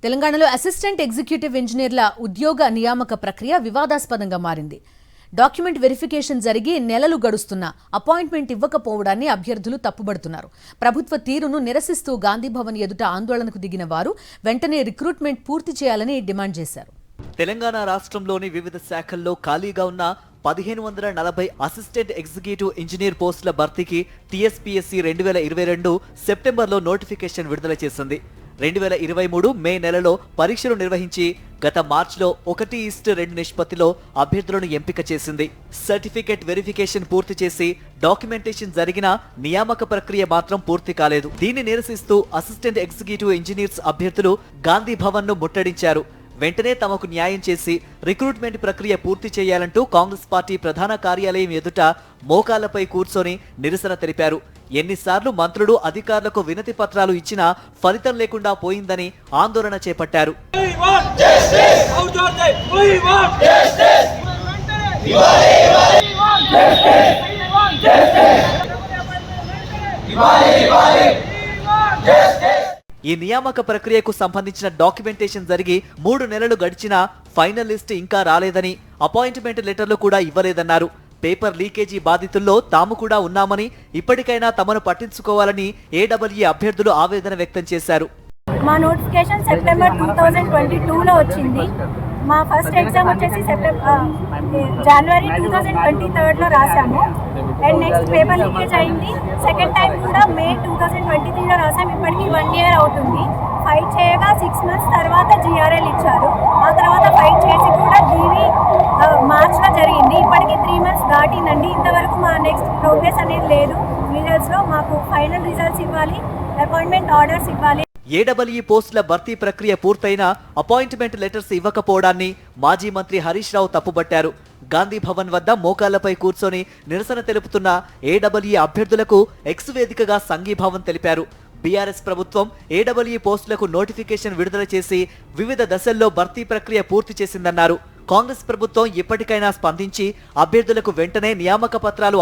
తెలంగాణలో assistant executive ఇంజనీర్ల ఉద్యోగ నియామక ప్రక్రియ వివాదాస్పదంగా మారింది. డాక్యుమెంట్ వెరిఫికేషన్ జరిగి నెలలు గడుస్తున్నా అపాయింట్మెంట్ ఇవ్వకపోవడాన్ని అభ్యర్థులు తప్పుబడుతున్నారు. ప్రభుత్వ తీరును నిరసిస్తూ గాంధీభవన్ ఎదుట ఆందోళనకు దిగిన వారు వెంటనే రిక్రూట్మెంట్ పూర్తి చేయాలని డిమాండ్ చేశారు. తెలంగాణ రాష్ట్రంలోని వివిధ శాఖల్లో ఖాళీగా ఉన్న 1540 అసిస్టెంట్ ఎగ్జిక్యూటివ్ ఇంజనీర్ పోస్టుల భర్తీకి టీఎస్పీఎస్సీ 2022 సెప్టెంబర్లో నోటిఫికేషన్ విడుదల చేసింది. 2023 మే నెలలో పరీక్షలు నిర్వహించి గత మార్చిలో 1:2 నిష్పత్తిలో అభ్యర్థులను ఎంపిక చేసింది. సర్టిఫికేట్ వెరిఫికేషన్ పూర్తి చేసి డాక్యుమెంటేషన్ జరిగిన నియామక ప్రక్రియ మాత్రం పూర్తి కాలేదు. దీన్ని నిరసిస్తూ అసిస్టెంట్ ఎగ్జిక్యూటివ్ ఇంజనీర్స్ అభ్యర్థులు గాంధీ భవన్ ను ముట్టడించారు. వెంటనే తమకు న్యాయం చేసి రిక్రూట్మెంట్ ప్రక్రియ పూర్తి చేయాలంటూ కాంగ్రెస్ పార్టీ ప్రధాన కార్యాలయం ఎదుట మోకాళ్లపై కూర్చొని నిరసన తెలిపారు. ఎన్నిసార్లు మంత్రులు అధికారులకు వినతి పత్రాలు ఇచ్చినా ఫలితం లేకుండా పోయిందని ఆందోళన చేపట్టారు. ఈ నియామక ప్రక్రియకు సంబంధించిన డాక్యుమెంటేషన్ జరిగి 3 నెలలు గడిచినా ఫైనల్ లిస్ట్ ఇంకా రాలేదని, అపాయింట్మెంట్ లెటర్లు కూడా ఇవ్వలేదన్నారు. పేపర్ లీకేజీ బాధితుల్లో తాము కూడా ఉన్నామని, ఇప్పటికైనా తమను పట్టించుకోవాలని ఏడబ్ల్యూఏ అభ్యర్థులు ఆవేదన వ్యక్తం చేశారు. మా నోటిఫికేషన్ సెప్టెంబర్ 2022లో వచ్చింది. మా ఫస్ట్ ఎగ్జామ్ వచ్చేసి జనవరి 2023లో రాసాము. అండ్ నెక్స్ట్ పేపర్ లీకేజ్ అయింది. సెకండ్ టైం కూడా మే 2023లో రాసాము. ఇప్పటికీ 1 year అవుతుంది. ఫైట్ చేయగా 6 months తర్వాత జిఆర్ఎల్ ఇచ్చారు. ఆ తర్వాత ఫైట్ చేసి కూడా డీవీ మార్చ్లో జరిగింది. ఇప్పటికీ 3 months దాటిందండి. ఇంతవరకు మా నెక్స్ట్ ప్రోగ్రెస్ అనేది లేదు. రిజల్ట్స్లో మాకు ఫైనల్ రిజల్ట్స్ ఇవ్వాలి, అపాయింట్మెంట్ ఆర్డర్స్ ఇవ్వాలి. ఏడబ్ల్యూఏ పోస్టుల భర్తీ ప్రక్రియ పూర్తయినా అపాయింట్మెంట్ లెటర్స్ ఇవ్వకపోవడాన్ని మాజీ మంత్రి హరీష్ రావు తప్పుబట్టారు. గాంధీ భవన్ వద్ద మోకాళ్లపై కూర్చొని నిరసన తెలుపుతున్న ఏడబ్ల్యూఏ అభ్యర్థులకు ఎక్స్ వేదికగా సంఘీభావం తెలిపారు. బీఆర్ఎస్ ప్రభుత్వం ఏడబ్ల్యూఏ పోస్టులకు నోటిఫికేషన్ విడుదల చేసి వివిధ దశల్లో భర్తీ ప్రక్రియ పూర్తి చేసిందన్నారు. కాంగ్రెస్ ప్రభుత్వం ఇప్పటికైనా స్పందించి అభ్యర్థులకు వెంటనే నియామక పత్రాలు